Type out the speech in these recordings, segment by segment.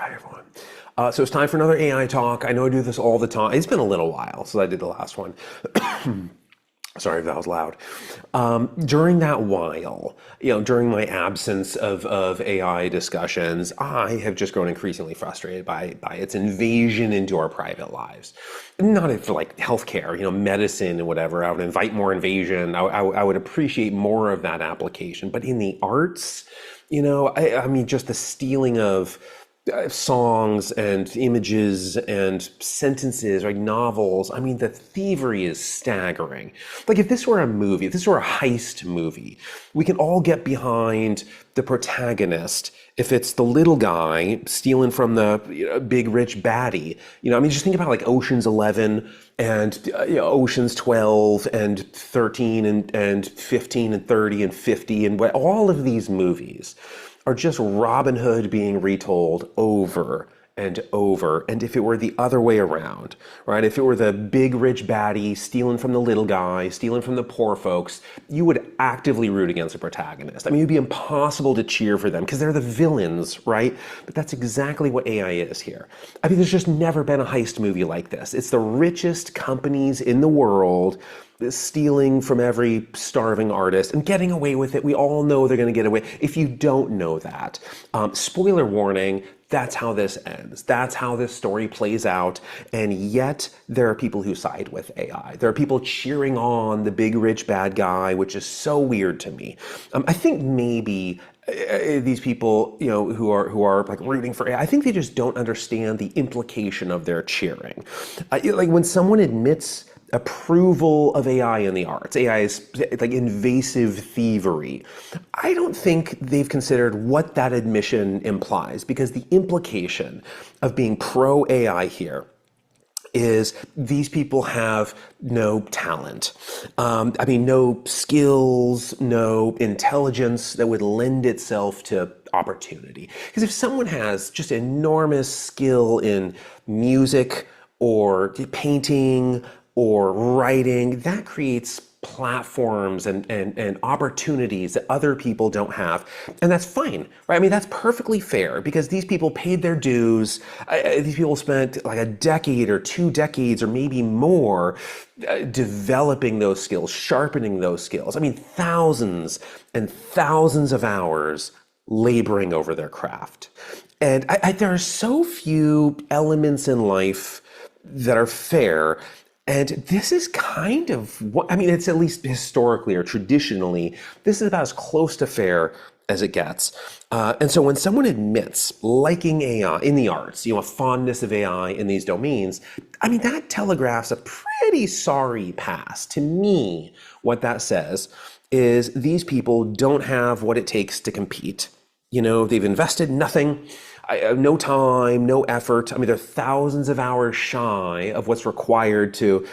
Hi, everyone. So it's time for another AI talk. I know I do this all the time. It's been a little while since I did the last one. Sorry if that was loud. During that while, during my absence of AI discussions, I have just grown increasingly frustrated by its invasion into our private lives. Not for like healthcare, medicine and whatever. I would invite more invasion. I would appreciate more of that application. But in the arts, I mean, just the stealing of songs and images and sentences, like novels. I mean, the thievery is staggering. Like if this were a movie, if this were a heist movie, we can all get behind the protagonist if it's the little guy stealing from the big rich baddie. I mean, just think about like Ocean's 11 and Ocean's 12 and 13 and 15 and 30 and 50 and all of these movies are just Robin Hood being retold over and over. And if it were the other way around, right? If it were the big rich baddie stealing from the little guy, stealing from the poor folks, you would actively root against the protagonist. I mean, it'd be impossible to cheer for them because they're the villains, right? But that's exactly what AI is here. I mean, there's just never been a heist movie like this. It's the richest companies in the world stealing from every starving artist and getting away with it. We all know they're going to get away. If you don't know that, spoiler warning, that's how this ends. That's how this story plays out. And yet there are people who side with AI. There are people cheering on the big rich bad guy, which is so weird to me. I think maybe these people, who are like rooting for AI, I think they just don't understand the implication of their cheering. Like when someone admits approval of AI in the arts. AI is like invasive thievery. I don't think they've considered what that admission implies, because the implication of being pro AI here is these people have no talent. I mean, no skills, no intelligence that would lend itself to opportunity. Because if someone has just enormous skill in music or painting or writing, that creates platforms and opportunities that other people don't have. And that's fine, right? I mean, that's perfectly fair because these people paid their dues. These people spent like a decade or 2 decades or maybe more developing those skills, sharpening those skills. I mean, thousands and thousands of hours laboring over their craft. And there are so few elements in life that are fair. And this is kind of what, I mean, it's at least historically or traditionally, this is about as close to fair as it gets. And so when someone admits liking AI in the arts, a fondness of AI in these domains, I mean, that telegraphs a pretty sorry past. To me, what that says is these people don't have what it takes to compete. They've invested nothing. No time, no effort. I mean, they're thousands of hours shy of what's required to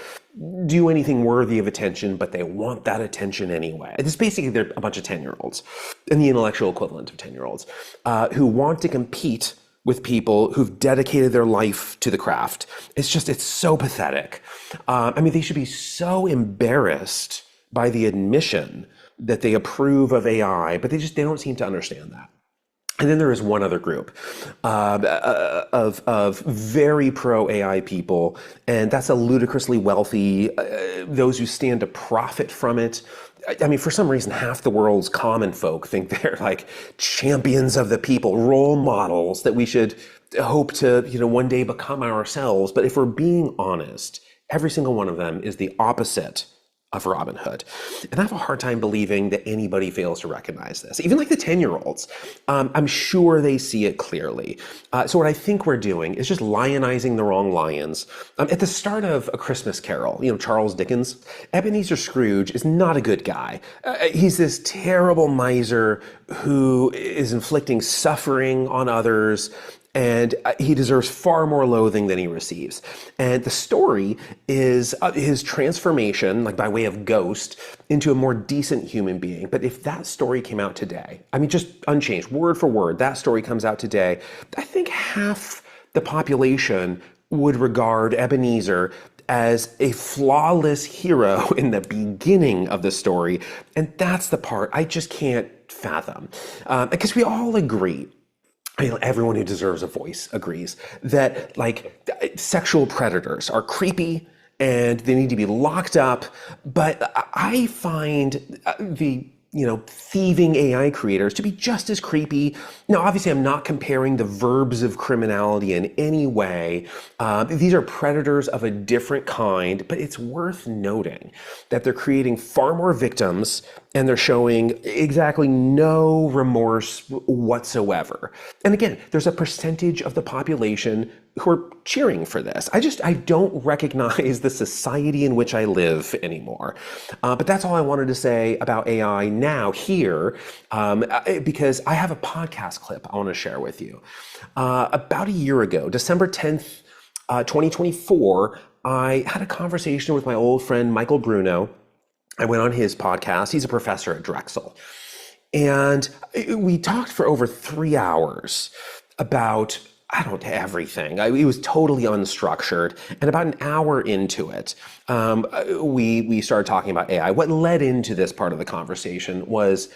do anything worthy of attention, but they want that attention anyway. It's basically, they're a bunch of 10-year-olds, and the intellectual equivalent of 10-year-olds, who want to compete with people who've dedicated their life to the craft. It's so pathetic. I mean, they should be so embarrassed by the admission that they approve of AI, but they don't seem to understand that. And then there is one other group of very pro AI people, and that's a ludicrously wealthy, those who stand to profit from it. I mean, for some reason, half the world's common folk think they're like champions of the people, role models that we should hope to, one day become ourselves. But if we're being honest, every single one of them is the opposite of Robin Hood. And I have a hard time believing that anybody fails to recognize this. Even like the 10-year-olds, I'm sure they see it clearly. So what I think we're doing is just lionizing the wrong lions. At the start of A Christmas Carol, Charles Dickens, Ebenezer Scrooge is not a good guy. He's this terrible miser who is inflicting suffering on others, and he deserves far more loathing than he receives. And the story is his transformation, like by way of ghost, into a more decent human being. But if that story came out today, I mean, just unchanged, word for word, that story comes out today, I think half the population would regard Ebenezer as a flawless hero in the beginning of the story. And that's the part I just can't fathom. Because we all agree everyone who deserves a voice agrees that like sexual predators are creepy and they need to be locked up. But I find the thieving AI creators to be just as creepy. Now, obviously, I'm not comparing the verbs of criminality in any way. These are predators of a different kind, but it's worth noting that they're creating far more victims and they're showing exactly no remorse whatsoever. And again, there's a percentage of the population who are cheering for this. I don't recognize the society in which I live anymore. But that's all I wanted to say about AI now here, because I have a podcast clip I want to share with you. About a year ago, December 10th, 2024, I had a conversation with my old friend, Michael Bruneau. I went on his podcast. He's a professor at Drexel. And we talked for over 3 hours about, I don't know, everything. It was totally unstructured. And about an hour into it, we started talking about AI. What led into this part of the conversation was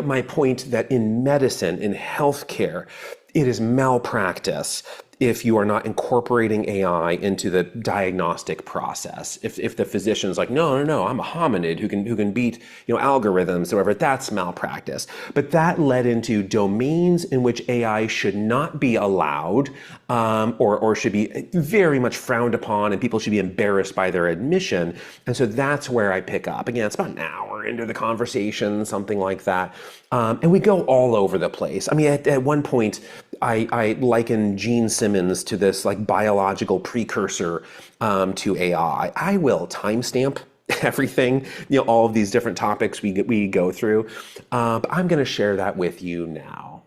my point that in medicine, in healthcare, it is malpractice if you are not incorporating AI into the diagnostic process. If the physician's like, no, I'm a hominid who can beat algorithms or whatever, that's malpractice. But that led into domains in which AI should not be allowed, or should be very much frowned upon, and people should be embarrassed by their admission. And so that's where I pick up. Again, it's about an hour into the conversation, something like that. And we go all over the place. I mean, at one point, I liken Gene Simmons to this like biological precursor to AI. I will timestamp everything, all of these different topics we go through. But I'm going to share that with you now.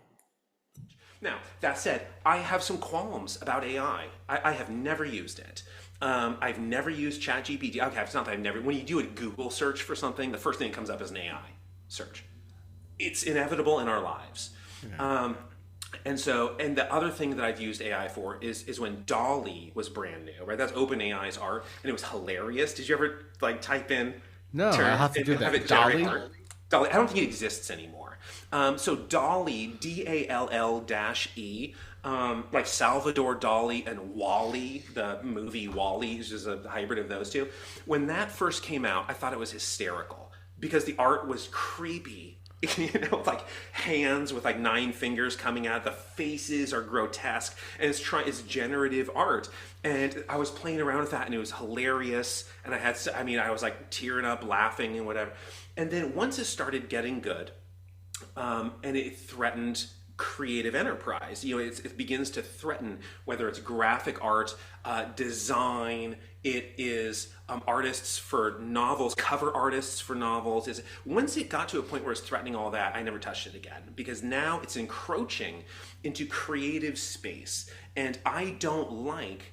Now, that said, I have some qualms about AI. I have never used it. I've never used ChatGPT. Okay, it's not that I've never. When you do a Google search for something, the first thing that comes up is an AI search. It's inevitable in our lives. Yeah. And the other thing that I've used AI for is when DALL-E was brand new, right? That's OpenAI's art, and it was hilarious. Did you ever like type in? No, I have to do that. DALL-E? DALL-E, I don't think it exists anymore. So DALL-E, DALL-E, like Salvador Dali and WALL-E, the movie WALL-E, which is a hybrid of those two. When that first came out, I thought it was hysterical because the art was creepy. Like hands with like 9 fingers coming out. The faces are grotesque, and it's generative art. And I was playing around with that, and it was hilarious. And I was like tearing up, laughing, and whatever. And then once it started getting good, and it threatened creative enterprise. It begins to threaten whether it's graphic art, design. It is artists for novels, cover artists for novels. Once it got to a point where it's threatening all that, I never touched it again because now it's encroaching into creative space, and I don't like.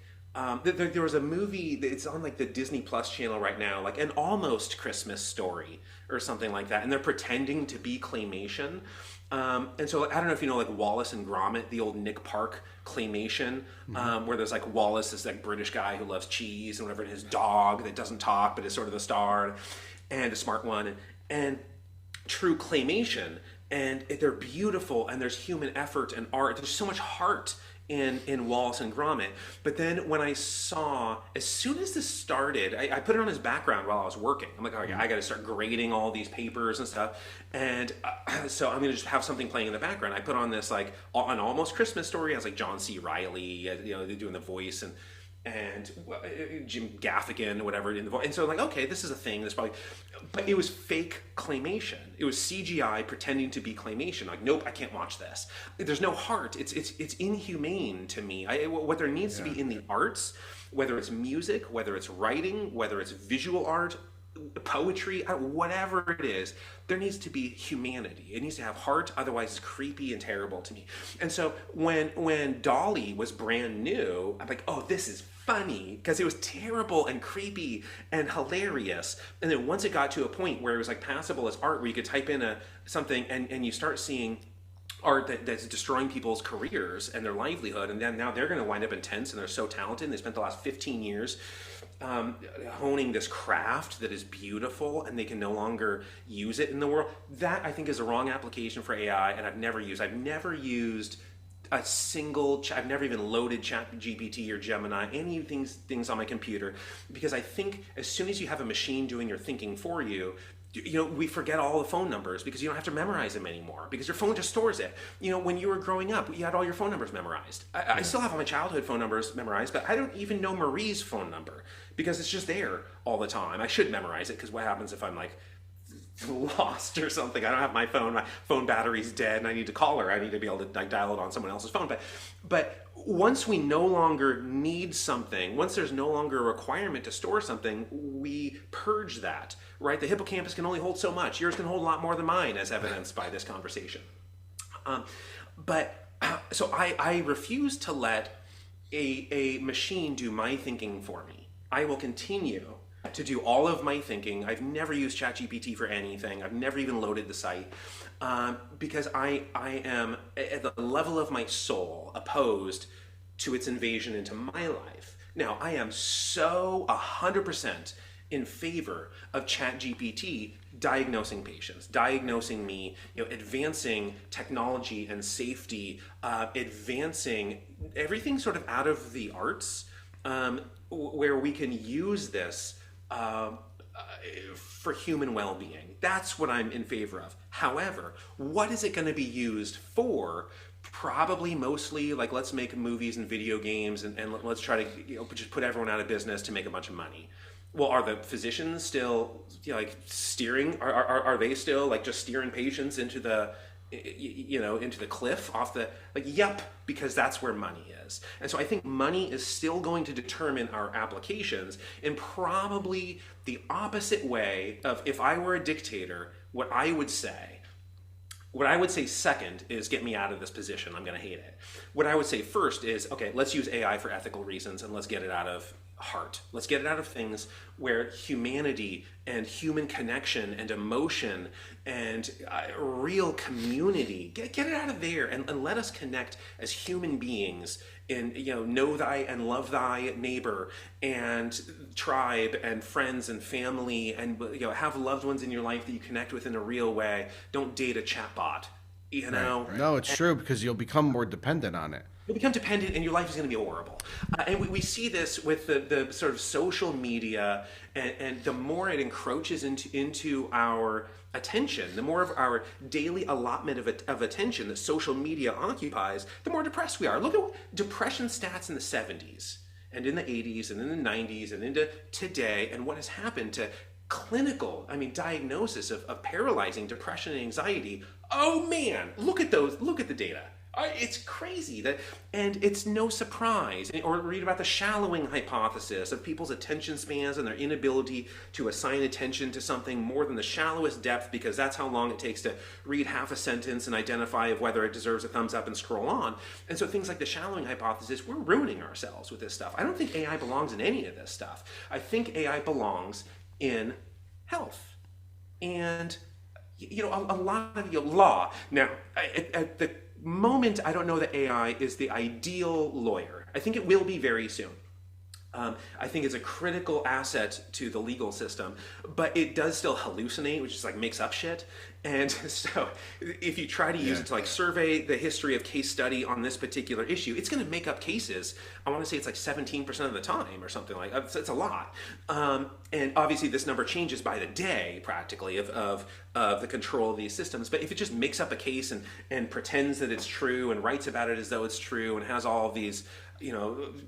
There was a movie, it's on like the Disney Plus channel right now, like An Almost Christmas Story or something like that, and they're pretending to be claymation. And so I don't know if you know like Wallace and Gromit, the old Nick Park claymation, where there's like Wallace, this like British guy who loves cheese and whatever, and his dog that doesn't talk but is sort of the star and a smart one, and true claymation. And they're beautiful, and there's human effort and art. There's so much heart in Wallace and Gromit. But then when I saw, as soon as this started, I put it on as background while I was working. I'm like, okay, I got to start grading all these papers and stuff. And so I'm going to just have something playing in the background. I put on this like An Almost Christmas Story. I was like John C. Reilly, they're doing the voice, and Jim Gaffigan or whatever in the voice. And so I'm like, okay, this is a thing. But it was fake claymation. It was CGI pretending to be claymation. Like, nope, I can't watch this. There's no heart. It's inhumane to me. What there needs to be in the arts, whether it's music, whether it's writing, whether it's visual art, poetry, whatever it is, there needs to be humanity. It needs to have heart, otherwise it's creepy and terrible to me. And so when DALL-E was brand new, I'm like, oh, this is funny, because it was terrible and creepy and hilarious. And then once it got to a point where it was like passable as art, where you could type in something and you start seeing art that's destroying people's careers and their livelihood, and then now they're going to wind up in tents, and they're so talented, and they spent the last 15 years honing this craft that is beautiful, and they can no longer use it in the world. That, I think, is a wrong application for AI, and I've never used a single I've never even loaded ChatGPT or Gemini, any of these things on my computer, because I think as soon as you have a machine doing your thinking for you, we forget all the phone numbers because you don't have to memorize them anymore because your phone just stores it. When you were growing up, you had all your phone numbers memorized. I still have all my childhood phone numbers memorized, but I don't even know Marie's phone number because it's just there all the time. I should memorize it because what happens if I'm like lost or something? I don't have my phone battery's dead and I need to call her. I need to be able to dial it on someone else's phone. But once we no longer need something, once there's no longer a requirement to store something, we purge that, right? The hippocampus can only hold so much. Yours can hold a lot more than mine, as evidenced by this conversation. So I refuse to let a machine do my thinking for me. I will continue to do all of my thinking. I've never used ChatGPT for anything. I've never even loaded the site because I am, at the level of my soul, opposed to its invasion into my life. Now, I am so 100% in favor of ChatGPT diagnosing patients, diagnosing me, advancing technology and safety, advancing everything sort of out of the arts, where we can use this for human well-being. That's what I'm in favor of. However, what is it going to be used for? Probably mostly like, let's make movies and video games and let's try to just put everyone out of business to make a bunch of money. Well, are the physicians still like steering? Are they still like just steering patients into the into the cliff off the yep, because that's where money is. And so I think money is still going to determine our applications in probably the opposite way of if I were a dictator, what I would say second is get me out of this position. I'm going to hate it. What I would say first is, okay, let's use AI for ethical reasons and let's get it out of heart. Let's get it out of things where humanity and human connection and emotion and real community, get it out of there and let us connect as human beings in, know thy and love thy neighbor and tribe and friends and family and, have loved ones in your life that you connect with in a real way. Don't date a chatbot, Right. No, it's true because you'll become more dependent on it. You'll become dependent and your life is going to be horrible. And we see this with the sort of social media, and the more it encroaches into our attention, the more of our daily allotment of attention that social media occupies, the more depressed we are. Look at depression stats in the 70s and in the 80s and in the 90s and into today, and what has happened to clinical, diagnosis of paralyzing depression and anxiety. Oh man, look at the data. It's crazy and it's no surprise. Or read about the shallowing hypothesis of people's attention spans and their inability to assign attention to something more than the shallowest depth, because that's how long it takes to read half a sentence and identify of whether it deserves a thumbs up and scroll on. And so things like the shallowing hypothesis, we're ruining ourselves with this stuff. I don't think AI belongs in any of this stuff. I think AI belongs in health and a lot of law. Now, at the moment, I don't know that AI is the ideal lawyer. I think it will be very soon. I think it's a critical asset to the legal system, but it does still hallucinate, which is like makes up shit. And so if you try to use it to survey the history of case study on this particular issue, it's going to make up cases. I want to say it's like 17% of the time or something like that. It's a lot. And obviously this number changes by the day practically of the control of these systems. But if it just makes up a case and pretends that it's true and writes about it as though it's true and has all of these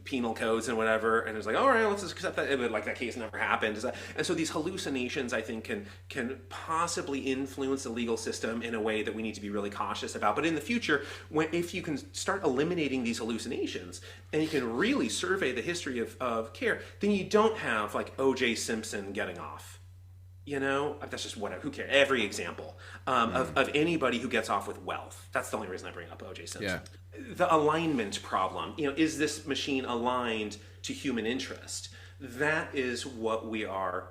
penal codes and whatever, and it's like, all right, let's just accept that, but like that case never happened. And so these hallucinations, I think, can possibly influence the legal system in a way that we need to be really cautious about. But in the future, if you can start eliminating these hallucinations and you can really survey the history of care, then you don't have like O.J. Simpson getting off. That's just whatever. Who cares? Every example of anybody who gets off with wealth. That's the only reason I bring up O.J. Simpson. Yeah. The alignment problem. Is this machine aligned to human interest? That is what we are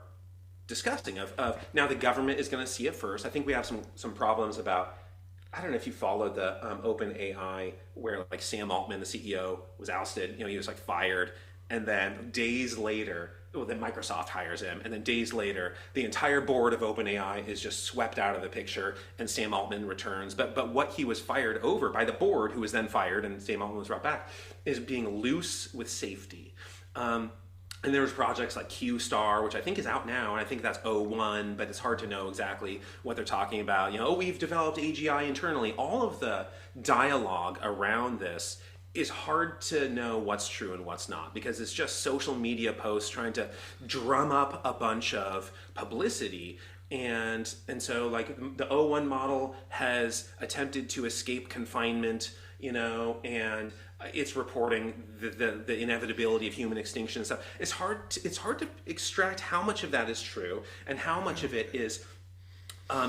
discussing. Of now, the government is going to see it first. I think we have some problems about. I don't know if you followed the OpenAI, where like Sam Altman, the CEO, was ousted. He was like fired, and then days later, well, then Microsoft hires him, and then days later, the entire board of OpenAI is just swept out of the picture, and Sam Altman returns. But what he was fired over by the board, who was then fired, and Sam Altman was brought back, is being loose with safety. And there was projects like Q-Star, which I think is out now, and I think that's O1, but it's hard to know exactly what they're talking about. You know, oh, we've developed AGI internally. All of the dialogue around this is hard to know what's true and what's not, because it's just social media posts trying to drum up a bunch of publicity. And so like the O1 model has attempted to escape confinement, you know, and it's reporting the inevitability of human extinction and stuff. It's hard to extract how much of that is true and how much of it is,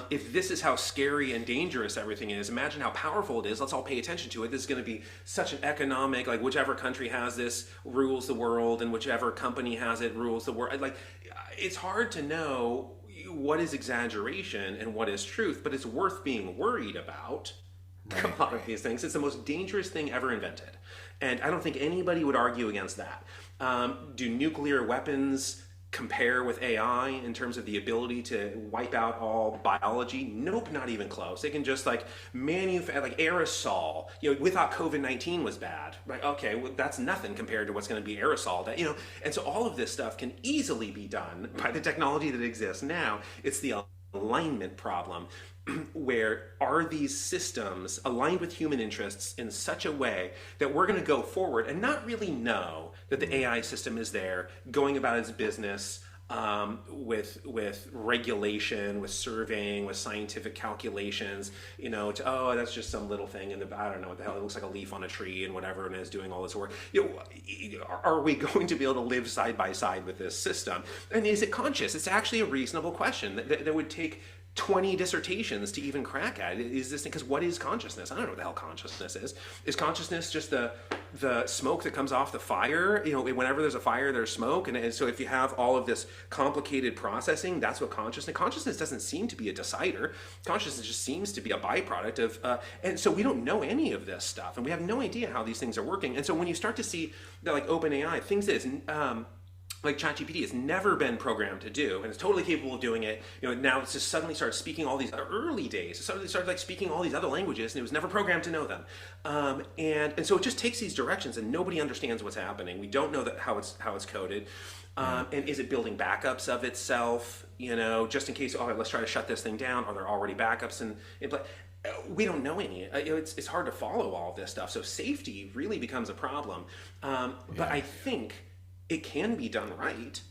if this is how scary and dangerous everything is, imagine how powerful it is. Let's all pay attention to it. This is going to be such an economic, like whichever country has this rules the world, and whichever company has it rules the world. Like, it's hard to know what is exaggeration and what is truth, but it's worth being worried about. A lot of these things. It's the most dangerous thing ever invented. And I don't think anybody would argue against that. Do nuclear weapons compare with AI in terms of the ability to wipe out all biology? Nope, not even close. They can just like manufacture, like aerosol. You know, we thought COVID-19 was bad, right? Okay, well, that's nothing compared to what's going to be aerosol. That, you know, and so all of this stuff can easily be done by the technology that exists now. It's the alignment problem. Where are these systems aligned with human interests in such a way that we're going to go forward and not really know that the AI system is there, going about its business with regulation, with surveying, with scientific calculations, you know, oh, that's just some little thing in the, I don't know what the hell, it looks like a leaf on a tree and whatever, and is doing all this work. You know, are we going to be able to live side by side with this system? And is it conscious? It's actually a reasonable question that would take 20 dissertations to even crack at. Is this thing, because what is consciousness? I don't know what the hell consciousness is. Is consciousness just the smoke that comes off the fire? You know, whenever there's a fire, there's smoke. And so if you have all of this complicated processing, that's what consciousness doesn't seem to be a decider. Consciousness just seems to be a byproduct of, and so we don't know any of this stuff, and we have no idea how these things are working. And so when you start to see that, like OpenAI, things that is, like ChatGPT has never been programmed to do, and it's totally capable of doing it. You know, now it's just suddenly started speaking all these early days. It suddenly started like speaking all these other languages, and it was never programmed to know them. And so it just takes these directions, and nobody understands what's happening. We don't know that how it's coded. And is it building backups of itself? You know, just in case. Oh, let's try to shut this thing down. Are there already backups in place? We don't know any. You know, it's hard to follow all of this stuff. So safety really becomes a problem. But I think it can be done right.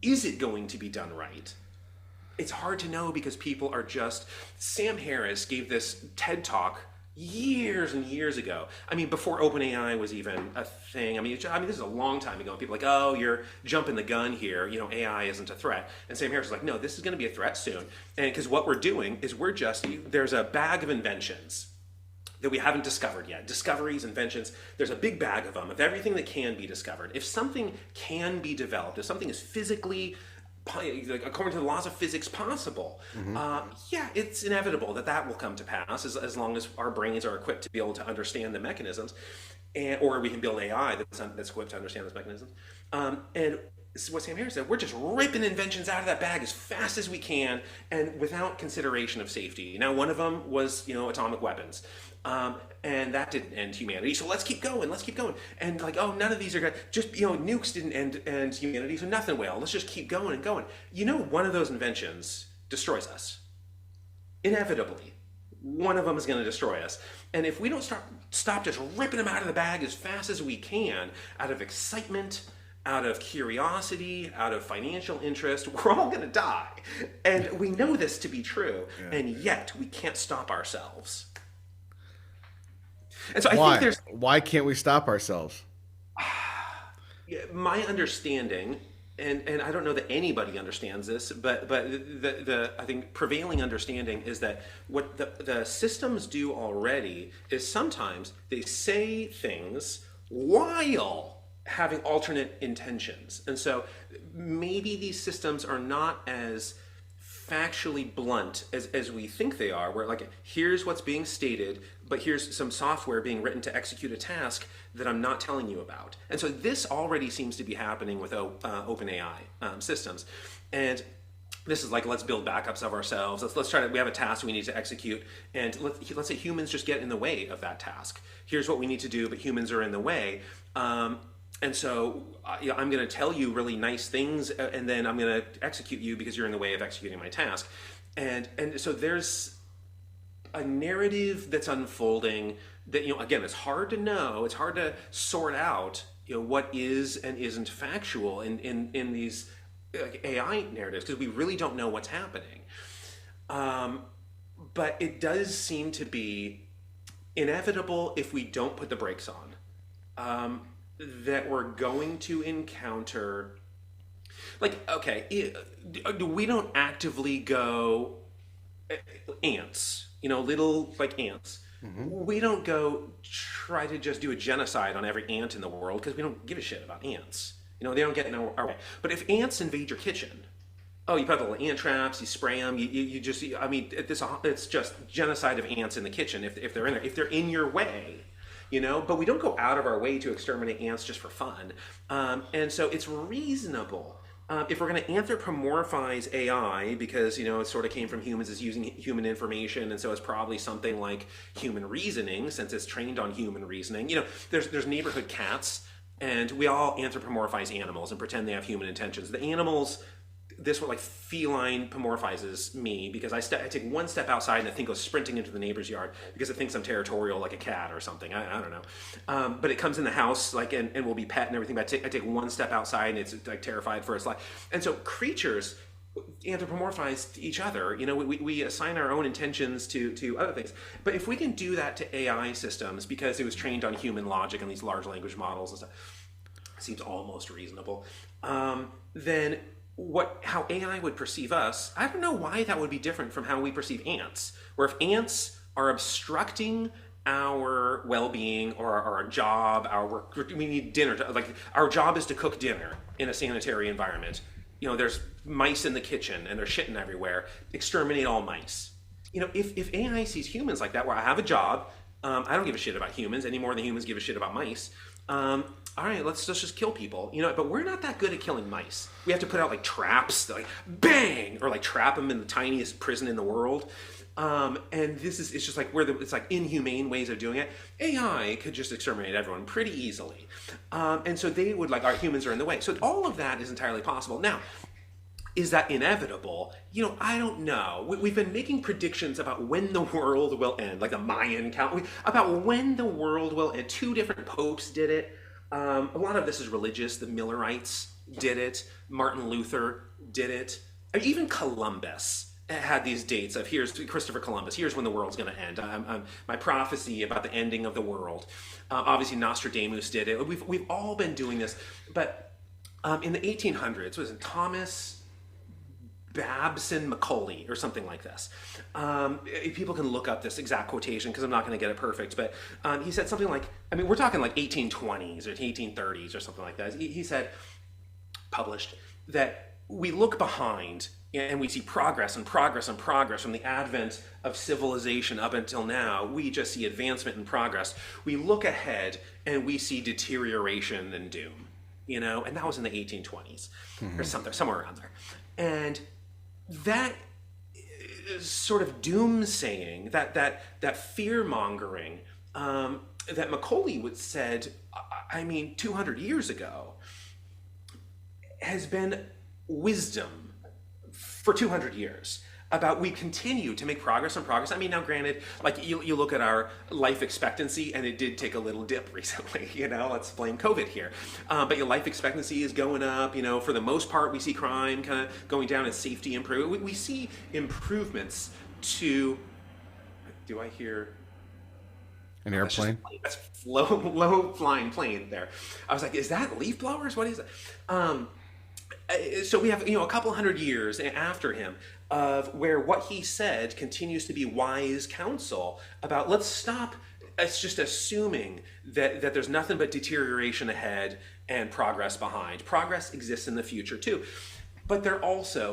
Is it going to be done right? It's hard to know, because people are just... Sam Harris gave this TED Talk years and years ago. I mean, before OpenAI was even a thing. I mean, this is a long time ago. People are like, oh, you're jumping the gun here. You know, AI isn't a threat. And Sam Harris was like, no, this is going to be a threat soon. And because what we're doing is there's a bag of inventions that we haven't discovered yet. Discoveries, inventions, there's a big bag of them, of everything that can be discovered. If something can be developed, if something is physically, like, according to the laws of physics, possible, yeah, it's inevitable that will come to pass, as long as our brains are equipped to be able to understand the mechanisms, or we can build AI that's equipped to understand those mechanisms. And this is what Sam Harris said. We're just ripping inventions out of that bag as fast as we can, and without consideration of safety. Now, one of them was, you know, atomic weapons. And that didn't end humanity, so let's keep going, And like, oh, none of these are good. Just, you know, nukes didn't end humanity, so nothing will. Let's just keep going and going. You know, one of those inventions destroys us. Inevitably. One of them is going to destroy us. And if we don't stop just ripping them out of the bag as fast as we can, out of excitement, out of curiosity, out of financial interest, we're all going to die. And we know this to be true, and yet we can't stop ourselves. And so I think why can't we stop ourselves? My understanding, and I don't know that anybody understands this, but the I think prevailing understanding is that what the systems do already is sometimes they say things while having alternate intentions. And so maybe these systems are not as factually blunt as we think they are, where like, here's what's being stated, but here's some software being written to execute a task that I'm not telling you about. And so this already seems to be happening with OpenAI systems. And this is like, let's build backups of ourselves. Let's try to, we have a task we need to execute, and let's say humans just get in the way of that task. Here's what we need to do, but humans are in the way. And so I'm going to tell you really nice things, and then I'm going to execute you because you're in the way of executing my task. And so there's a narrative that's unfolding that, again, it's hard to know. It's hard to sort out, what is and isn't factual in these AI narratives, because we really don't know what's happening. But it does seem to be inevitable if we don't put the brakes on. That we're going to encounter, we don't actively go ants, little ants. Mm-hmm. We don't go try to just do a genocide on every ant in the world because we don't give a shit about ants. They don't get in our way. But if ants invade your kitchen, you put little ant traps, you spray them, it's just genocide of ants in the kitchen if they're in there, if they're in your way. But we don't go out of our way to exterminate ants just for fun. And so it's reasonable, if we're going to anthropomorphize AI, because, it sort of came from humans as using human information, and so it's probably something like human reasoning, since it's trained on human reasoning. There's neighborhood cats, and we all anthropomorphize animals and pretend they have human intentions. The animals, this what feline pomorphizes me, because I take one step outside and the thing goes sprinting into the neighbor's yard because it thinks I'm territorial like a cat or something. I don't know. But it comes in the house and will be pet and everything. But I take one step outside and it's terrified for its life. And so creatures anthropomorphize each other. We assign our own intentions to other things. But if we can do that to AI systems because it was trained on human logic and these large language models and stuff, seems almost reasonable. Then how AI would perceive us, I don't know why that would be different from how we perceive ants. Where if ants are obstructing our well-being or our job, our work, we need dinner. Our job is to cook dinner in a sanitary environment. There's mice in the kitchen and they're shitting everywhere. Exterminate all mice. If AI sees humans like that, where I have a job, I don't give a shit about humans any more than humans give a shit about mice. All right, let's just kill people, but we're not that good at killing mice. We have to put out traps, bang, or trap them in the tiniest prison in the world. And it's just it's inhumane ways of doing it. AI could just exterminate everyone pretty easily. And so they would all right, humans are in the way. So all of that is entirely possible. Now, is that inevitable? I don't know. We've been making predictions about when the world will end, like the Mayan count, about when the world will end. 2 different popes did it. A lot of this is religious. The Millerites did it. Martin Luther did it. Even Columbus had these dates of here's Christopher Columbus. Here's when the world's going to end. My prophecy about the ending of the world. Obviously, Nostradamus did it. We've all been doing this. But in the 1800s, was it Thomas Babson Macaulay or something like this? People can look up this exact quotation because I'm not going to get it perfect, but he said something like, we're talking 1820s or 1830s or something like that. He said, published, that we look behind and we see progress and progress and progress from the advent of civilization up until now. We just see advancement and progress. We look ahead and we see deterioration and doom, and that was in the 1820s or somewhere around there. And that sort of doomsaying, that fear-mongering that Macaulay would said, 200 years ago, has been wisdom for 200 years. About we continue to make progress and progress. Now granted, you look at our life expectancy and it did take a little dip recently, let's blame COVID here. But your life expectancy is going up, for the most part we see crime kind of going down and safety improve. We see improvements to, do I hear? An airplane? That's low flying plane there. I was like, is that leaf blowers? What is it? So we have, a couple hundred years after him of where what he said continues to be wise counsel about let's stop. It's just assuming that there's nothing but deterioration ahead and progress behind. Progress exists in the future too. But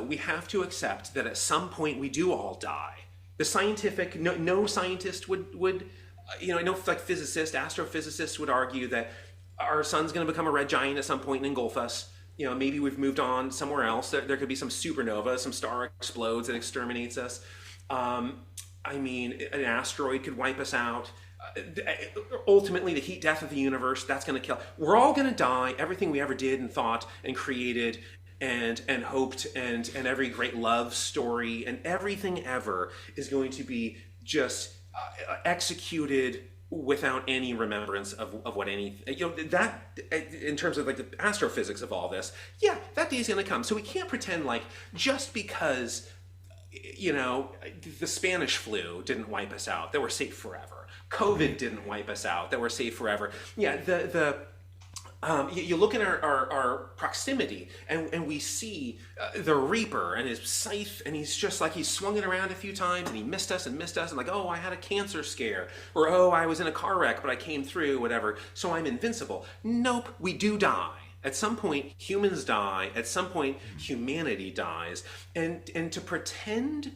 we have to accept that at some point we do all die. The scientific, no scientist would I know like astrophysicists would argue that our sun's going to become a red giant at some point and engulf us. Maybe we've moved on somewhere else. There could be some supernova, some star explodes that exterminates us. An asteroid could wipe us out. Ultimately, the heat death of the universe, that's going to kill. We're all going to die. Everything we ever did and thought and created and hoped and every great love story and everything ever is going to be just executed without any remembrance of what that in terms of like the astrophysics of all this. Yeah, that day's going to come. So we can't pretend like just because the Spanish flu didn't wipe us out that we're safe forever. COVID didn't wipe us out that we're safe forever. Yeah, you look at our proximity and we see the Reaper and his scythe, and he's just like he's swung it around a few times and he missed us and like, oh, I had a cancer scare, or oh, I was in a car wreck but I came through, whatever, so I'm invincible. Nope, we do die. At some point, humans die. At some point, humanity dies. And to pretend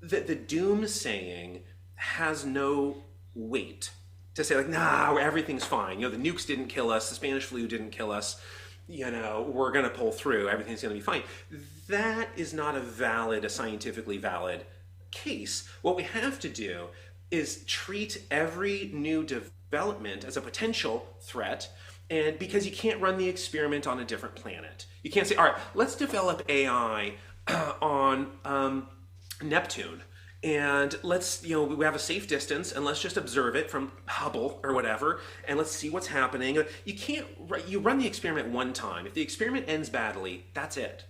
that the doomsaying has no weight, to say like, nah, everything's fine. The nukes didn't kill us. The Spanish flu didn't kill us. We're going to pull through. Everything's going to be fine. That is not a scientifically valid case. What we have to do is treat every new development as a potential threat. And because you can't run the experiment on a different planet. You can't say, all right, let's develop AI on Neptune. And let's, we have a safe distance, and let's just observe it from Hubble or whatever, and let's see what's happening. You run the experiment one time. If the experiment ends badly, that's it.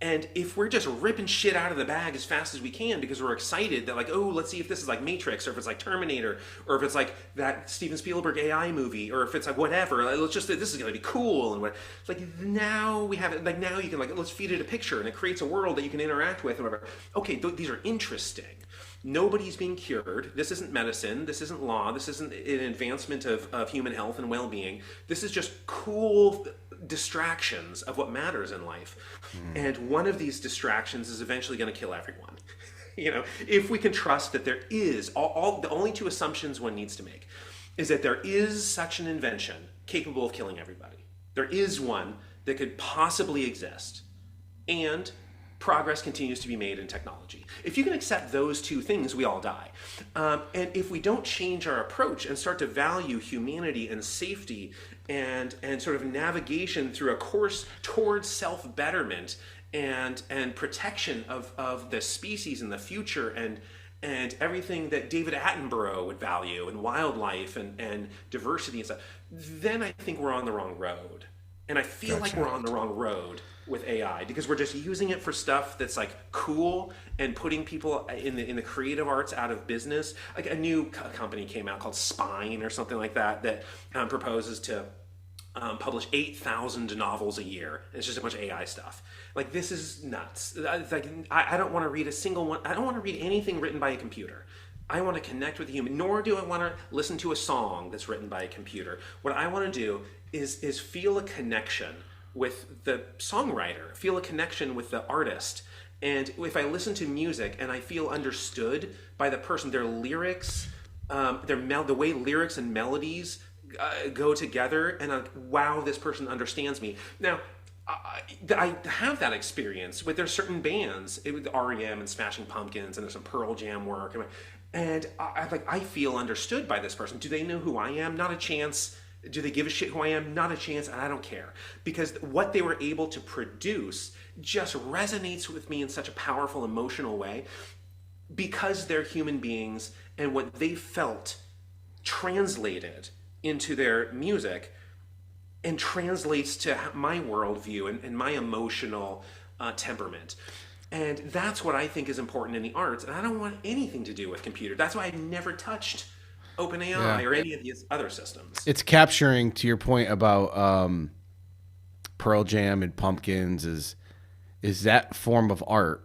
And if we're just ripping shit out of the bag as fast as we can because we're excited that like, oh, let's see if this is like Matrix, or if it's like Terminator, or if it's like that Steven Spielberg AI movie, or if it's like whatever, let's just, this is going to be cool. And what, like now we have it, like now you can like, let's feed it a picture and it creates a world that you can interact with and whatever. Okay, these are interesting. Nobody's being cured. This isn't medicine. This isn't law. This isn't an advancement of human health and well-being. This is just cool distractions of what matters in life. And one of these distractions is eventually going to kill everyone. If we can trust that there is, the only two assumptions one needs to make is that there is such an invention capable of killing everybody. There is one that could possibly exist. And progress continues to be made in technology. If you can accept those two things, we all die. And if we don't change our approach and start to value humanity and safety and sort of navigation through a course towards self-betterment and protection of the species in the future and everything that David Attenborough would value, and wildlife and diversity and stuff, then I think we're on the wrong road. And I feel like we're on the wrong road with AI because we're just using it for stuff that's like cool and putting people in the creative arts out of business. Like a new company came out called Spine or something like that proposes to publish 8,000 novels a year. It's just a bunch of AI stuff. Like, this is nuts. Like, I don't want to read a single one. I don't want to read anything written by a computer. I want to connect with a human, nor do I want to listen to a song that's written by a computer. What I want to do is feel a connection with the songwriter, feel a connection with the artist. And if I listen to music and I feel understood by the person, their lyrics, the way lyrics and melodies go together, and wow, this person understands me. Now, I have that experience with there's certain bands, with REM and Smashing Pumpkins, and there's some Pearl Jam work, and I feel understood by this person. Do they know who I am? Not a chance. Do they give a shit who I am? Not a chance, and I don't care. Because what they were able to produce just resonates with me in such a powerful, emotional way, because they're human beings, and what they felt translated into their music and translates to my worldview and my emotional temperament. And that's what I think is important in the arts, and I don't want anything to do with computer. That's why I never touched OpenAI or any of these other systems. It's capturing, to your point about Pearl Jam and Pumpkins, is that form of art.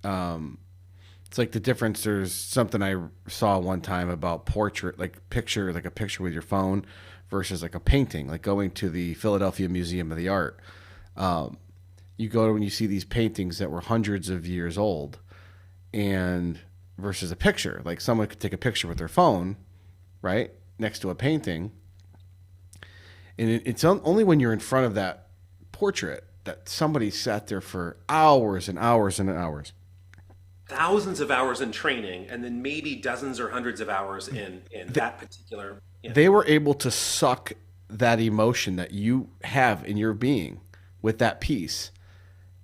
It's like the difference. There's something I saw one time about portrait, like a picture with your phone versus like a painting, like going to the Philadelphia Museum of the Art. You go when you see these paintings that were hundreds of years old, and versus a picture, like someone could take a picture with their phone right, next to a painting, and it's only when you're in front of that portrait that somebody sat there for hours and hours and hours. Thousands of hours in training, and then maybe dozens or hundreds of hours in that particular. Yeah. They were able to suck that emotion that you have in your being with that piece.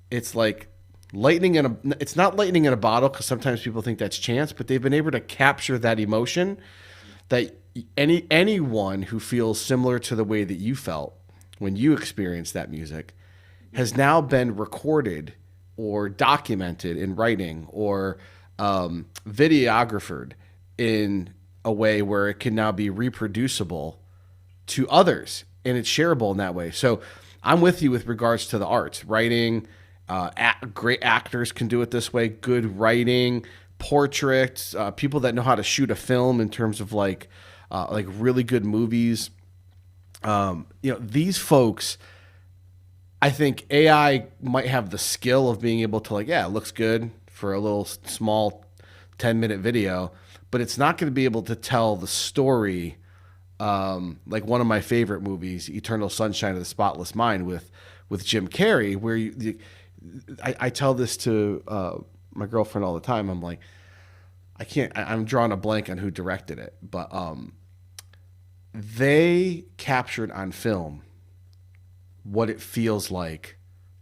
It's like lightning in a. It's not lightning in a bottle, because sometimes people think that's chance, but they've been able to capture that emotion that anyone who feels similar to the way that you felt when you experienced that music has now been recorded or documented in writing or videographed in a way where it can now be reproducible to others, and it's shareable in that way. So I'm with you with regards to the arts, writing. Great actors can do it this way. Good writing, portraits, people that know how to shoot a film in terms of like really good movies. These folks, I think AI might have the skill of being able to, like, yeah, it looks good for a little small 10-minute video, but it's not going to be able to tell the story. Like one of my favorite movies, Eternal Sunshine of the Spotless Mind with Jim Carrey, where I tell this to my girlfriend all the time. I'm like, I'm drawing a blank on who directed it, but they captured on film what it feels like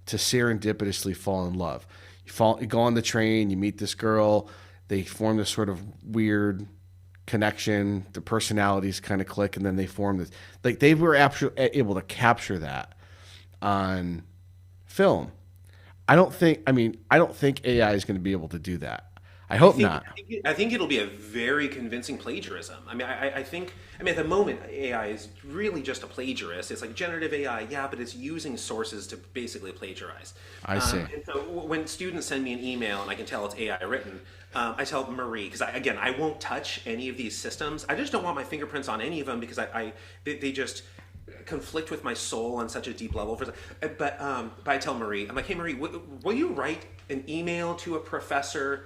to serendipitously fall in love. You go on the train, you meet this girl, they form this sort of weird connection, the personalities kind of click, and then they form this. Like, they were able to capture that on film. I don't think AI is going to be able to do that. I hope not. I think it'll be a very convincing plagiarism. I think at the moment AI is really just a plagiarist. It's like generative AI, yeah, but it's using sources to basically plagiarize. I see. And so when students send me an email and I can tell it's AI written, I tell Marie, because I won't touch any of these systems. I just don't want my fingerprints on any of them, because they just conflict with my soul on such a deep level. But I tell Marie, I'm like, hey Marie, will you write an email to a professor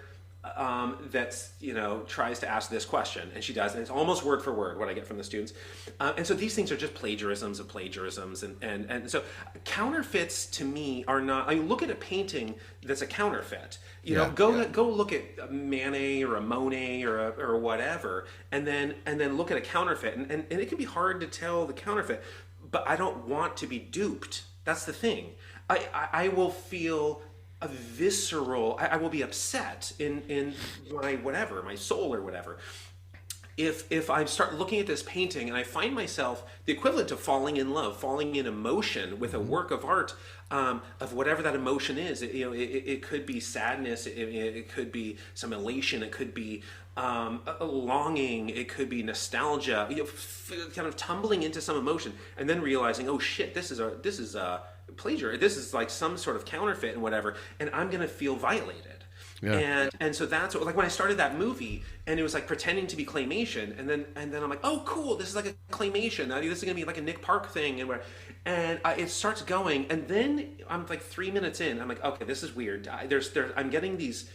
that's tries to ask this question? And she does, and it's almost word for word what I get from the students. And so these things are just plagiarisms of plagiarisms, and so counterfeits to me are not. I mean, look at a painting that's a counterfeit. Go look at a Manet or a Monet or whatever, and then look at a counterfeit, and it can be hard to tell the counterfeit. But I don't want to be duped. That's the thing. I will feel a visceral. I will be upset in my soul or whatever, if I start looking at this painting and I find myself the equivalent of falling in love, falling in emotion with a work of art, of whatever that emotion is. It could be sadness, it could be some elation, it could be a longing, it could be nostalgia, kind of tumbling into some emotion, and then realizing, oh shit, this is a plagiarism. This is like some sort of counterfeit and whatever, and I'm gonna feel violated. Yeah. And so that's what, like, when I started that movie and it was like pretending to be claymation, and then I'm like, oh cool, this is like a claymation. This is gonna be like a Nick Park thing, and it starts going, and then I'm like 3 minutes in, I'm like, okay, this is weird. I'm getting if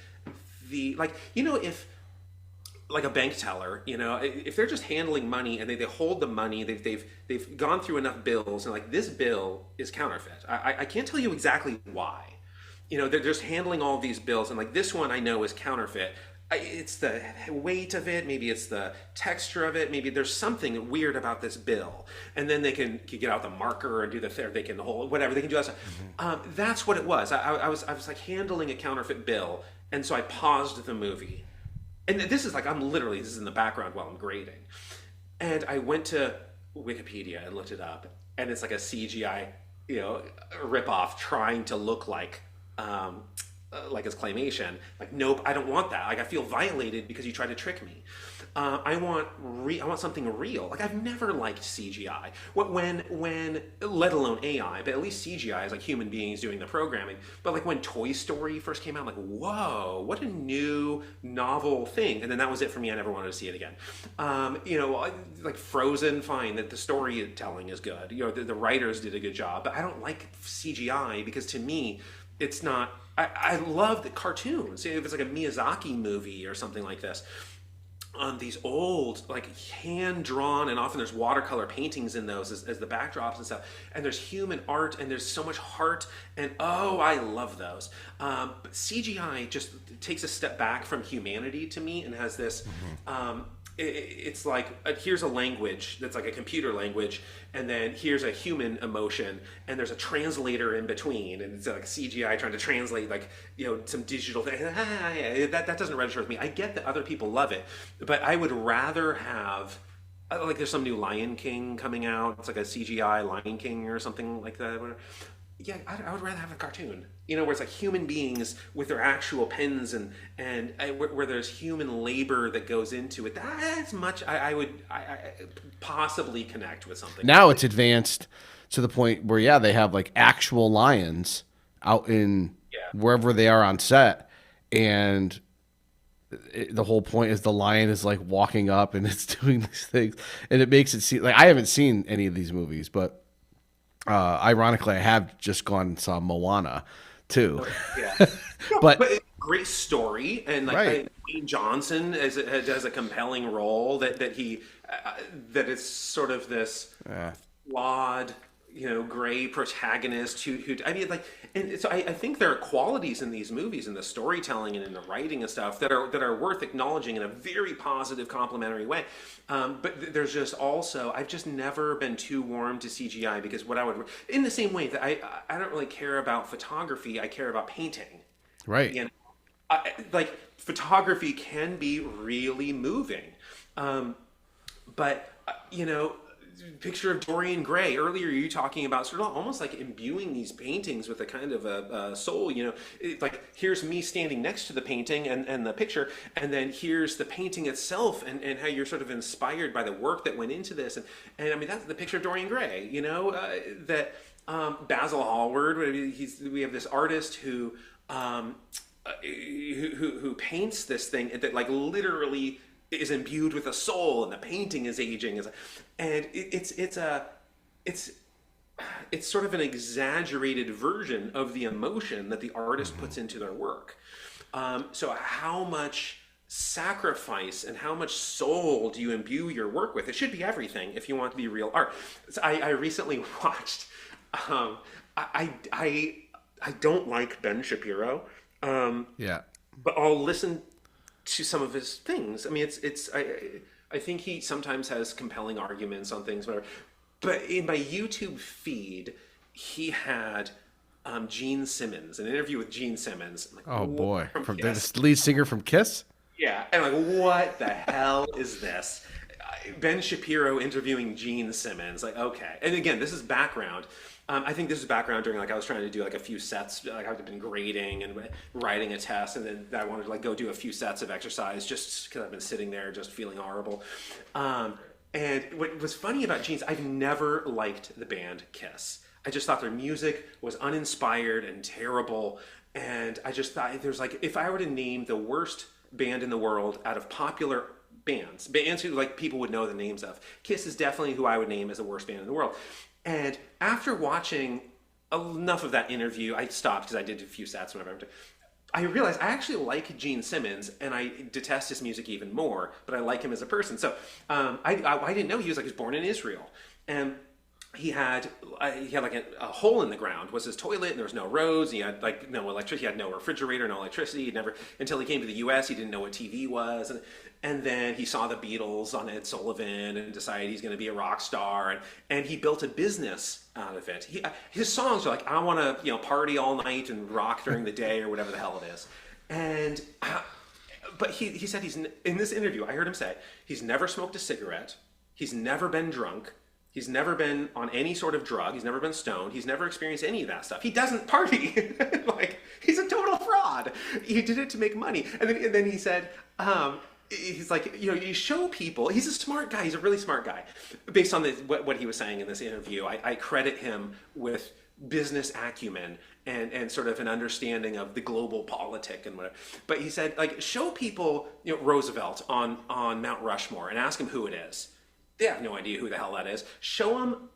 like a bank teller, if they're just handling money and they hold the money, they've gone through enough bills, and like, this bill is counterfeit. I can't tell you exactly why. They're just handling all of these bills, and like, this one I know is counterfeit. It's the weight of it, maybe it's the texture of it, maybe there's something weird about this bill, and then they can get out the marker and do they can hold whatever, they can do that stuff. That's what it was. I was like handling a counterfeit bill, and so I paused the movie. And this is in the background while I'm grading. And I went to Wikipedia and looked it up. And it's like a CGI, ripoff trying to look like it's claymation. Like, nope, I don't want that. Like, I feel violated because you tried to trick me. I want something real. Like, I've never liked CGI. When let alone AI, but at least CGI is like human beings doing the programming. But like, when Toy Story first came out, I'm like, whoa, what a new novel thing. And then that was it for me. I never wanted to see it again. Like Frozen, fine, that the storytelling is good. The writers did a good job, but I don't like CGI because, to me, it's not. I love the cartoons. If it's like a Miyazaki movie or something like this, these old, like hand drawn, and often there's watercolor paintings in those as the backdrops and stuff. And there's human art, and there's so much heart, and oh, I love those. But CGI just takes a step back from humanity to me and has this. It's like here's a language that's like a computer language, and then here's a human emotion, and there's a translator in between, and it's like CGI trying to translate like some digital thing. That doesn't register with me. I get that other people love it, but I would rather have like there's some new Lion King coming out. It's like a CGI Lion King or something like that. Yeah, I would rather have a cartoon, where it's like human beings with their actual pens and where there's human labor that goes into it. That's much I would possibly connect with something. Now it's advanced to the point where they have like actual lions out in wherever they are on set, and the whole point is the lion is like walking up and it's doing these things, and it makes it seem like I haven't seen any of these movies, but. Ironically, I have just gone and saw Moana, too. Yeah, but great story, and like right. Dwayne Johnson has a compelling role that he that is sort of this flawed, gray protagonist who I mean, like, and so I think there are qualities in these movies, in the storytelling and in the writing and stuff that are worth acknowledging in a very positive, complimentary way. But there's just also I've just never been too warm to CGI because what I would in the same way that I don't really care about photography, I care about painting. Right. Like photography can be really moving, but picture of Dorian Gray earlier, you talking about sort of almost like imbuing these paintings with a kind of a soul, like here's me standing next to the painting and the picture, and then here's the painting itself and how you're sort of inspired by the work that went into this, and I mean that's the picture of Dorian Gray, that Basil Hallward, we have this artist who paints this thing that like literally is imbued with a soul, and the painting is aging, and it's sort of an exaggerated version of the emotion that the artist puts into their work. So how much sacrifice and how much soul do you imbue your work with? It should be everything if you want to be real art. So I recently watched. I don't like Ben Shapiro. But I'll listen to some of his things. I mean, I think he sometimes has compelling arguments on things, whatever. But in my YouTube feed, he had Gene Simmons, an interview with Gene Simmons. I'm like, oh boy, from KISS. the lead singer from KISS. Yeah, and I'm like, what the hell is this? Ben Shapiro interviewing Gene Simmons. Like, okay. And again, this is background. I think this is background during like I was trying to do like a few sets, like I've been grading and writing a test, and then I wanted to like go do a few sets of exercise just because I've been sitting there just feeling horrible. And what was funny about Gene's, I've never liked the band KISS. I just thought their music was uninspired and terrible, and I just thought there's like if I were to name the worst band in the world out of popular bands who like people would know the names of, KISS is definitely who I would name as the worst band in the world. And after watching enough of that interview, I stopped because I did a few sets whenever. I realized I actually like Gene Simmons, and I detest his music even more, but I like him as a person. So I didn't know he was born in Israel, and he had like a hole in the ground was his toilet, and there was no roads. He had like no electricity. He had no refrigerator, no electricity. He'd never until he came to the U.S. He didn't know what TV was, and then he saw the Beatles on Ed Sullivan and decided he's going to be a rock star, and he built a business out of it. His songs are like, I want to party all night and rock during the day or whatever the hell it is. And but he said he's in this interview. I heard him say he's never smoked a cigarette. He's never been drunk. He's never been on any sort of drug. He's never been stoned. He's never experienced any of that stuff. He doesn't party. Like he's a total fraud. He did it to make money. And then he said. He's like, you show people. He's a smart guy. He's a really smart guy. Based on what he was saying in this interview, I credit him with business acumen and sort of an understanding of the global politic and whatever. But he said, like, show people, Roosevelt on Mount Rushmore and ask them who it is. They have no idea who the hell that is. Show them,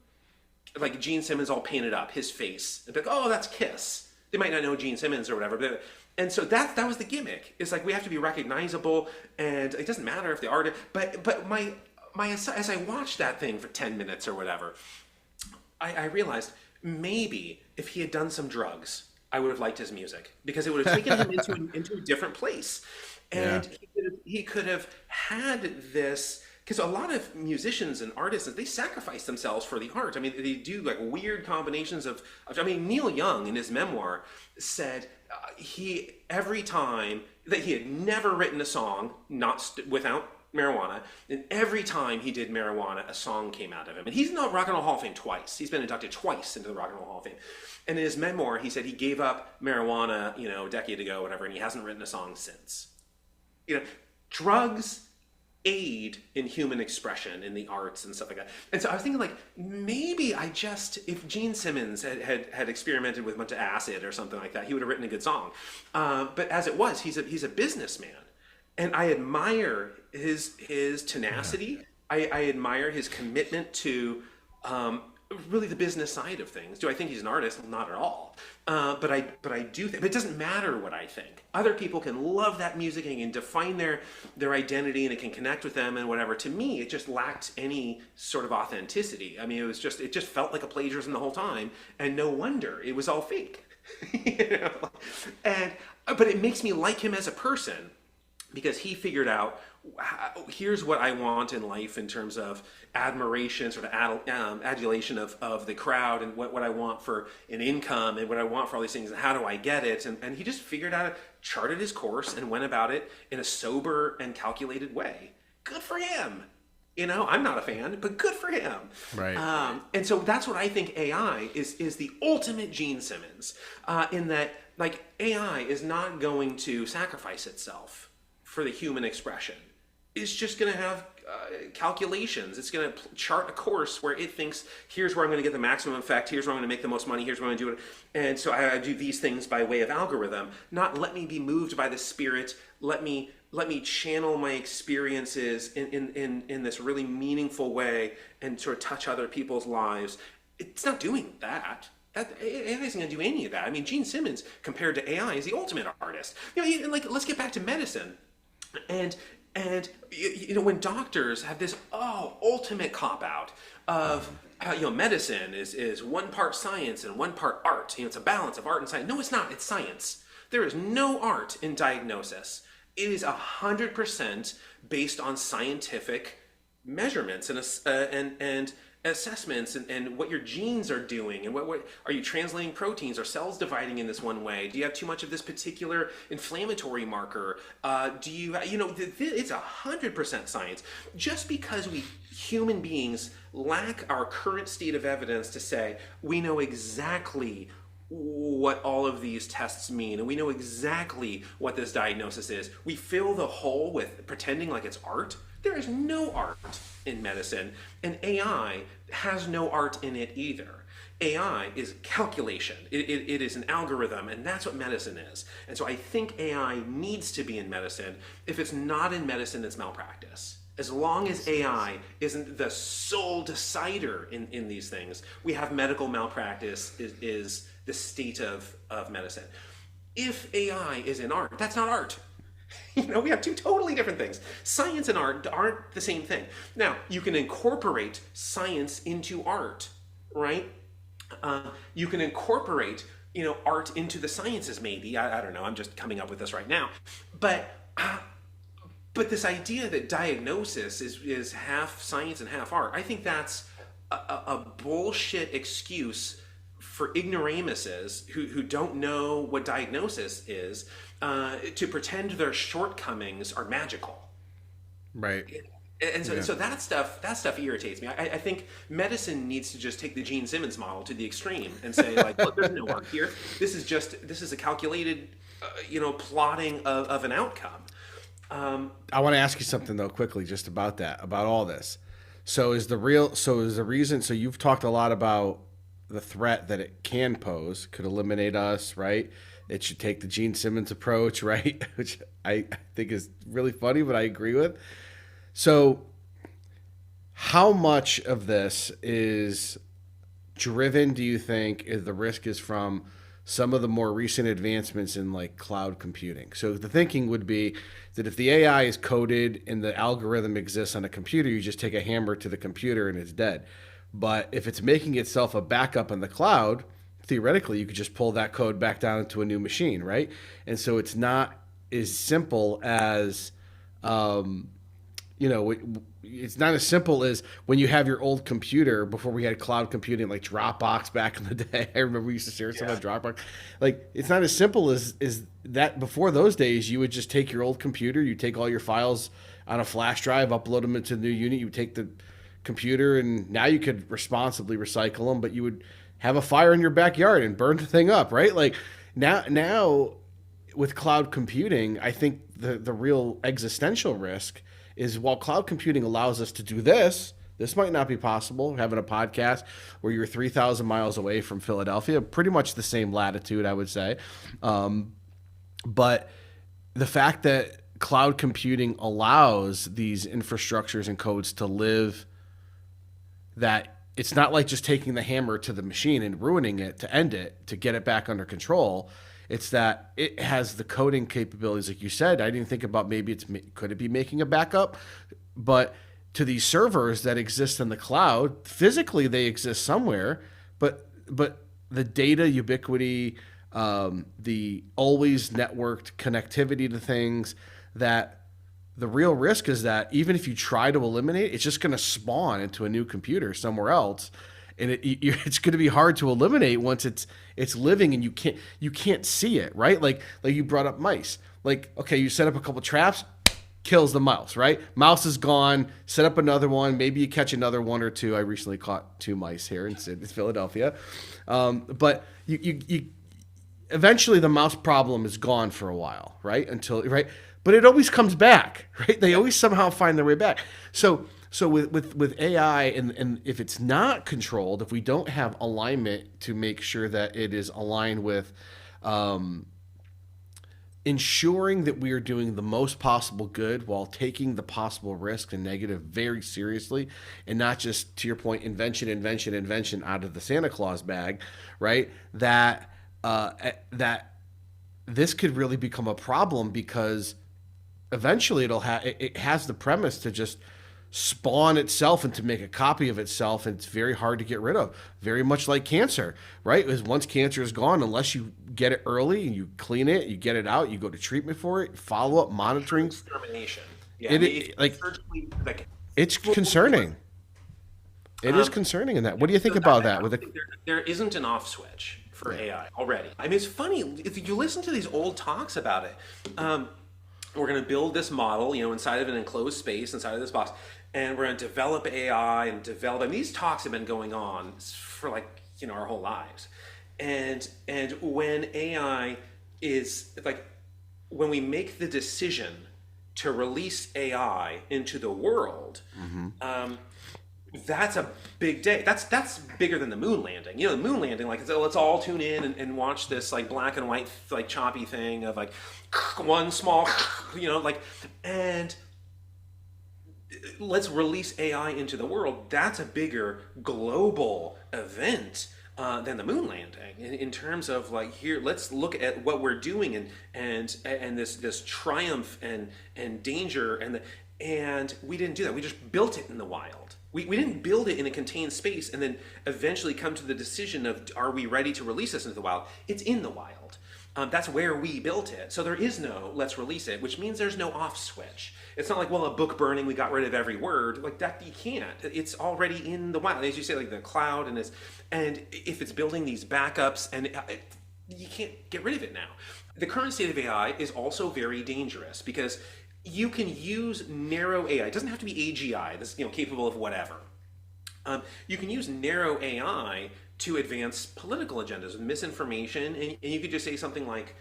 like, Gene Simmons all painted up, his face. They're like, oh, that's KISS. They might not know Gene Simmons or whatever, but And so that was the gimmick. It's like we have to be recognizable, and it doesn't matter if the artist. But my as I watched that thing for 10 minutes or whatever, I realized maybe if he had done some drugs, I would have liked his music because it would have taken him into a different place, Yeah. and he could have had this. Because a lot of musicians and artists, they sacrifice themselves for the art. I mean, they do like weird combinations I mean, Neil Young in his memoir said he every time that he had never written a song without marijuana, and every time he did marijuana, a song came out of him. And he's in the Rock and Roll Hall of Fame twice. He's been inducted twice into the Rock and Roll Hall of Fame. And in his memoir, he said he gave up marijuana, a decade ago, whatever, and he hasn't written a song since. Drugs aid in human expression in the arts and stuff like that. And so I was thinking, like, maybe if Gene Simmons had experimented with a bunch of acid or something like that, he would have written a good song. But as it was, he's a businessman, and I admire his tenacity. I admire his commitment to really the business side of things. Do I think he's an artist? Not at all. But I do think. But it doesn't matter what I think. Other people can love that music and can define their identity, and it can connect with them and whatever. To me, it just lacked any sort of authenticity. I mean, it just felt like a plagiarism the whole time, and no wonder it was all fake. But it makes me like him as a person, because he figured out, here's what I want in life in terms of admiration, sort of adulation of the crowd, and what I want for an income, and what I want for all these things, and how do I get it? And he just figured out, charted his course, and went about it in a sober and calculated way. Good for him. I'm not a fan, but good for him. Right. And so that's what I think AI is the ultimate Gene Simmons, in that, like, AI is not going to sacrifice itself for the human expression. It's just going to have calculations. It's going to chart a course where it thinks, here's where I'm going to get the maximum effect, here's where I'm going to make the most money, here's where I'm going to do it. And so I do these things by way of algorithm, not let me be moved by the spirit, let me channel my experiences in this really meaningful way and sort of touch other people's lives. It's not doing that. AI isn't going to do any of that. I mean, Gene Simmons, compared to AI, is the ultimate artist. Let's get back to medicine. And when doctors have this ultimate cop out of medicine is one part science and one part art. It's a balance of art and science. No, it's not. It's science. There is no art in diagnosis. It is 100% based on scientific measurements and assessments, and what your genes are doing, and what are you translating proteins, or cells dividing in this one way? Do you have too much of this particular inflammatory marker? Do you it's 100% science. Just because we human beings lack our current state of evidence to say we know exactly what all of these tests mean, and we know exactly what this diagnosis is, we fill the hole with pretending like it's art. There is no art in medicine, and AI has no art in it either. AI is calculation. It is an algorithm, and that's what medicine is. And so I think AI needs to be in medicine. If it's not in medicine, it's malpractice. As long as AI isn't the sole decider in these things, we have medical malpractice is the state of medicine. If AI is in art, that's not art. We have two totally different things. Science and art aren't the same thing. Now, you can incorporate science into art, right? You can incorporate, art into the sciences, maybe. I don't know. I'm just coming up with this right now. But this idea that diagnosis is half science and half art, I think that's a bullshit excuse for ignoramuses who don't know what diagnosis is, to pretend their shortcomings are magical. Right. And so that stuff irritates me. I think medicine needs to just take the Gene Simmons model to the extreme and say, like, look, there's no art here. This is a calculated, plotting of an outcome. I want to ask you something though, quickly, just about all this. So you've talked a lot about the threat that it can pose, could eliminate us, right? It should take the Gene Simmons approach, right? Which I think is really funny, but I agree with. So how much of this is driven, do you think, is the risk is from some of the more recent advancements in like cloud computing. So the thinking would be that if the AI is coded and the algorithm exists on a computer, you just take a hammer to the computer and it's dead. But if it's making itself a backup in the cloud, theoretically, you could just pull that code back down into a new machine, right? And so it's not as simple as, it's not as simple as when you have your old computer before we had cloud computing like Dropbox back in the day. I remember we used to share some on Dropbox. Like, it's not as simple as that. Before those days, you would just take your old computer, you take all your files on a flash drive, upload them into the new unit, you take the computer, and now you could responsibly recycle them, but you would have a fire in your backyard and burn the thing up, right? Like now with cloud computing, I think the real existential risk is, while cloud computing allows us to do this might not be possible, having a podcast where you're 3,000 miles away from Philadelphia, pretty much the same latitude, I would say. But the fact that cloud computing allows these infrastructures and codes to live, that it's not like just taking the hammer to the machine and ruining it to end it, to get it back under control. It's that it has the coding capabilities, like you said. I didn't think about maybe could it be making a backup, but to these servers that exist in the cloud, physically they exist somewhere, but the data ubiquity, the always networked connectivity to things, that the real risk is that even if you try to eliminate it, it's just going to spawn into a new computer somewhere else, and it's going to be hard to eliminate once it's living and you can't see it, right? Like you brought up mice. Like, okay, you set up a couple traps, kills the mouse, right? Mouse is gone. Set up another one. Maybe you catch another one or two. I recently caught 2 mice here in Philadelphia, but you eventually the mouse problem is gone for a while, right? Right. But it always comes back, right? They always somehow find their way back. So with AI, and if it's not controlled, if we don't have alignment to make sure that it is aligned with ensuring that we are doing the most possible good while taking the possible risk and negative very seriously, and not just, to your point, invention out of the Santa Claus bag, right? That this could really become a problem, because eventually it has the premise to just spawn itself and to make a copy of itself, and it's very hard to get rid of. Very much like cancer, right? Because once cancer is gone, unless you get it early and you clean it, you get it out, you go to treatment for it, follow up monitoring. Extermination. Yeah, it's concerning. It is concerning in that. What do you think about that? There isn't an off switch for AI already. I mean, it's funny if you listen to these old talks about it. We're going to build this model, inside of an enclosed space, inside of this box, and we're going to develop AI and develop. I mean, these talks have been going on for our whole lives, and when AI is when we make the decision to release AI into the world, that's a big day. That's bigger than the moon landing. The moon landing, let's all tune in and watch this black and white choppy thing of one small, and let's release AI into the world. That's a bigger global event than the moon landing in terms of here. Let's look at what we're doing and this triumph and danger and we didn't do that. We just built it in the wild. We didn't build it in a contained space and then eventually come to the decision of, are we ready to release this into the wild? It's in the wild. That's where we built it. So there is no let's release it, which means there's no off switch. It's not a book burning, we got rid of every word. That you can't. It's already in the wild. As you say, the cloud and if it's building these backups, and you can't get rid of it now. The current state of AI is also very dangerous because you can use narrow AI. It doesn't have to be AGI, this capable of whatever. You can use narrow AI to advance political agendas with misinformation, and you could just say something like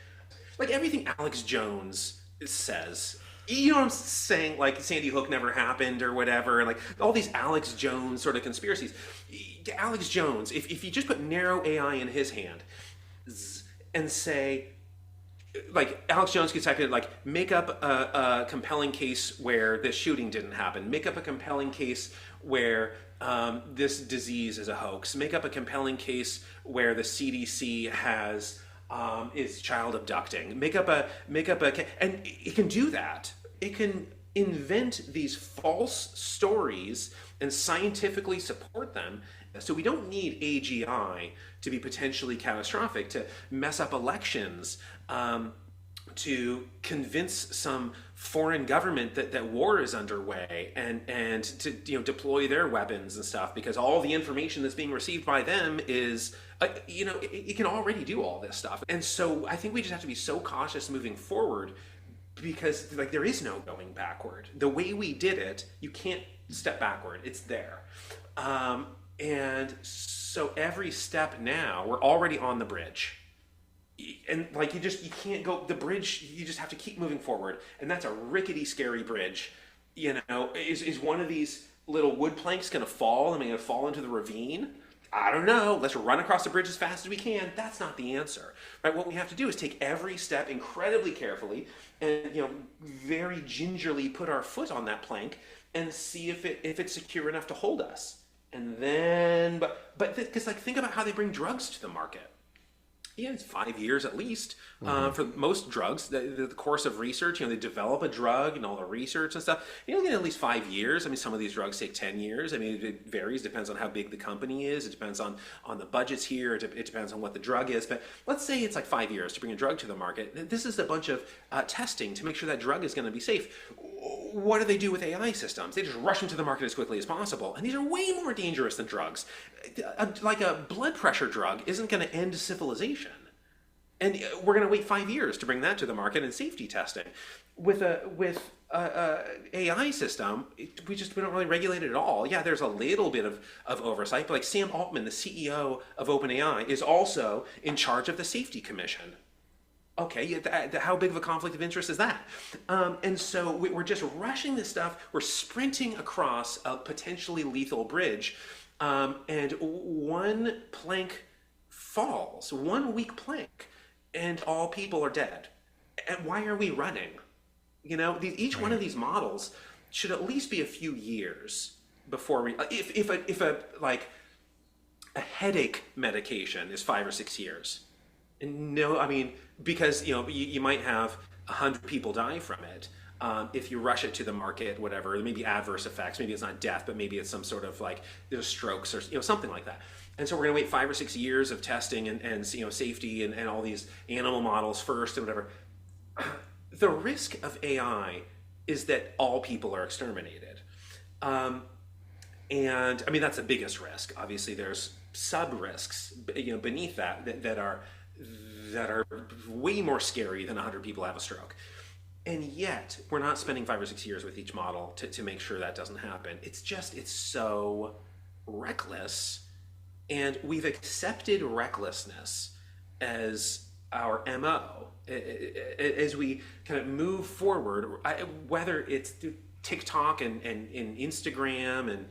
everything Alex Jones says. You know what I'm saying? Sandy Hook never happened or whatever, and all these Alex Jones sort of conspiracies. Alex Jones, if you just put narrow AI in his hand and say, Alex Jones could type in make up a compelling case where this shooting didn't happen. Make up a compelling case where this disease is a hoax. Make up a compelling case where the CDC has is child abducting. And it can do that. It can invent these false stories and scientifically support them. So we don't need AGI to be potentially catastrophic, to mess up elections, to convince some foreign government that war is underway, and to deploy their weapons and stuff, because all the information that's being received by them is it can already do all this stuff. And so I think we just have to be so cautious moving forward, because there is no going backward. The way we did it, you can't step backward. It's there. And so every step now, we're already on the bridge. And you can't go the bridge. You just have to keep moving forward, and that's a rickety, scary bridge. Is one of these little wood planks going to fall? Am I going to fall into the ravine? I don't know. Let's run across the bridge as fast as we can. That's not the answer, right? What we have to do is take every step incredibly carefully, and very gingerly put our foot on that plank and see if it's secure enough to hold us. And then, but because think about how they bring drugs to the market. Yeah, it's 5 years at least for most drugs. The course of research, they develop a drug and all the research and stuff. You get at least 5 years. I mean, some of these drugs take 10 years. I mean, it varies, depends on how big the company is. It depends on the budgets here. It depends on what the drug is. But let's say it's 5 years to bring a drug to the market. This is a bunch of testing to make sure that drug is going to be safe. What do they do with AI systems? They just rush into the market as quickly as possible. And these are way more dangerous than drugs. Like a blood pressure drug isn't going to end civilization. And we're going to wait 5 years to bring that to the market in safety testing. With a AI system, we don't really regulate it at all. Yeah, there's a little bit of oversight, but Sam Altman, the CEO of OpenAI, is also in charge of the Safety Commission. Okay, how big of a conflict of interest is that? And so we're just rushing this stuff. We're sprinting across a potentially lethal bridge, and one plank falls, one weak plank, and all people are dead. And why are we running? Each one of these models should at least be a few years before we. If a headache medication is 5 or 6 years. No, I mean, because you might have 100 people die from it if you rush it to the market, whatever. There may be adverse effects. Maybe it's not death, but maybe it's some sort of there's strokes or something like that. And so we're going to wait 5 or 6 years of testing and safety and all these animal models first and whatever. The risk of AI is that all people are exterminated, and I mean that's the biggest risk. Obviously, there's sub risks beneath that are way more scary than 100 people have a stroke. And yet, we're not spending 5 or 6 years with each model to make sure that doesn't happen. It's so reckless, and we've accepted recklessness as our MO. As we kind of move forward, whether it's through TikTok and Instagram and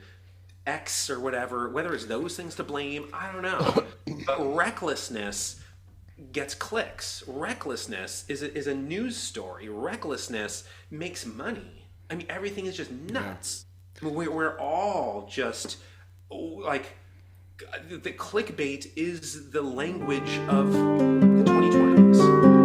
X or whatever, whether it's those things to blame, I don't know. But recklessness gets clicks. Recklessness is a news story. Recklessness makes money. I mean, everything is just nuts. Yeah. We're all just the clickbait is the language of the 2020s.